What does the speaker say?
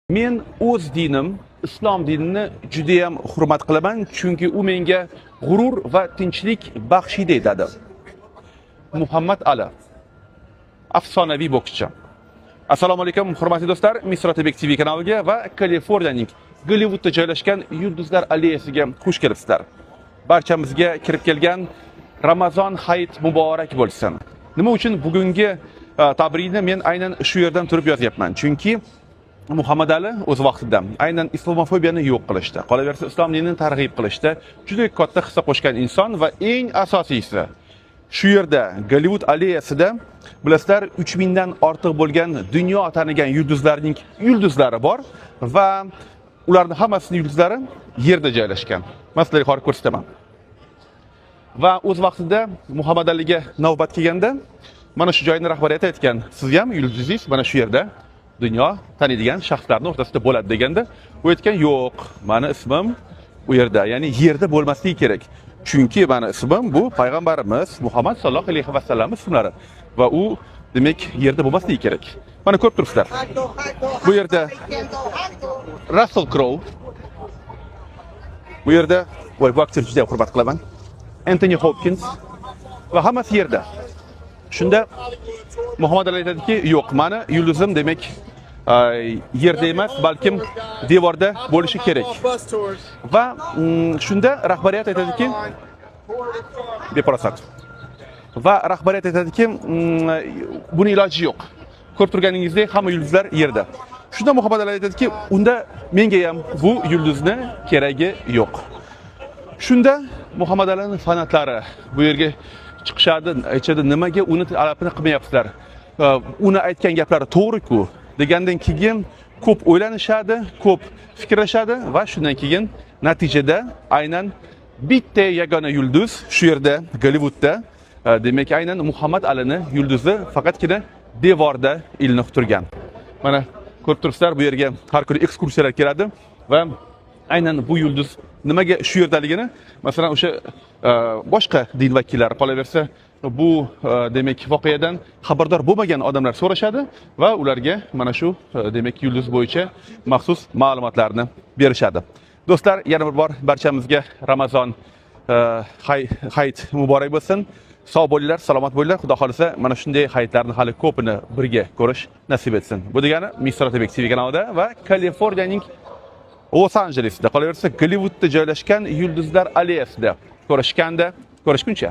Men o'z dinim, islom dinini juda ham hurmat qilaman, chunki u menga g'urur va tinchlik baxshiydi etadi. Muhammad Ali, afsonaviy bokschi. Assalomu alaykum, hurmatli do'stlar. Misr Otabek TV kanaliga va Kaliforniyaning Gollivudda joylashgan Yulduzlar alleyasiga xush kelibsizlar. Barchamizga kirib kelgan Ramazon hayit muborak bo'lsin. Nima uchun bugungi tabrikni men aynan shu yerdan turib yozyapman? Chunki Muhammad Ali o'z vaqtida aynan islomofobiyani yo'q qilishda, qolaversa islom dinini targ'ib qilishda juda katta hissa qo'shgan inson va eng asosiysi shu yerda Gollivud alleyasida bilasizlar 3000 dan ortiq bo'lgan dunyo tanigan yulduzlarning yulduzlari bor va ularning hammasining yulduzlari yerda joylashgan. Men sizlarga hozir ko'rsataman. Va o'z vaqtida Muhammad Aliga navbat kelganda mana shu joyni rahbariyati aytgan, siz ham yulduzingiz mana shu yerda dunyo taniydigan shaxslarning o'rtasida bo'ladi deganda, u aytgan, yo'q, meni ismim u yerda, ya'ni yerda bo'lmasligi kerak. Chunki meni ismim bu payg'ambarimiz Muhammad sallallohu alayhi vasallam ismlari va u demak yerda bo'lmasligi kerak. Mana ko'rib turibsizlar. Bu yerda Russell Crowe, bu yerda voy bu aktyor juda hurmat qilaman. Anthony Hopkins va hammasi yerda. Shunda Muhammad Ali aytadiki, yo'q, meni yulduzim demak yerda emas, balkim devorda bo'lishi kerak. Va shunda rahbariyat aytadiki, beparasat. Va rahbariyat aytadiki, buni iloji yo'q. Ko'rib turganingizdek, hamma yulduzlar yerda. Shunda Muhammad Ali aytadiki, unda menga ham bu yulduzni keragi yo'q. Shunda Muhammad Alining fanatlari bu yerga chiqishadi, aytadi, nimaga uni talabini qilmayapsizlar? Uni aytgan gaplari to'g'ri-ku degandan keyin ko'p o'ylanishadi, ko'p fikrlashadi va shundan keyin natijada aynan bitta yagona yulduz shu yerda Gollivudda demak aynan Muhammad Alini yulduzi faqatgina devorda ilinib turgan. Mana ko'rib turibsizlar, bu yerga har kuni ekskursiyalar keladi va aynan bu yulduz nimaga shu yerdaligini, masalan, o'sha boshqa din vakillari qolaversa, bu demak voqeadan xabardor bo'lmagan odamlar so'rashadi va ularga mana shu demak yulduz bo'yicha maxsus ma'lumotlarni berishadi. Do'stlar, yana bir bor barchamizga Ramazon hayit muborak bo'lsin. Sog' bo'linglar, salomat bo'linglar. Xudo xolisa mana shunday hayitlarni hali ko'pini birga ko'rish nasib etsin. Bu degani Misr Otabek TV kanalida va Kaliforniyaning Los Anjelesda, qolaversa Gollivudda joylashgan Yulduzlar alleyasida ko'rishganda, ko'rishguncha.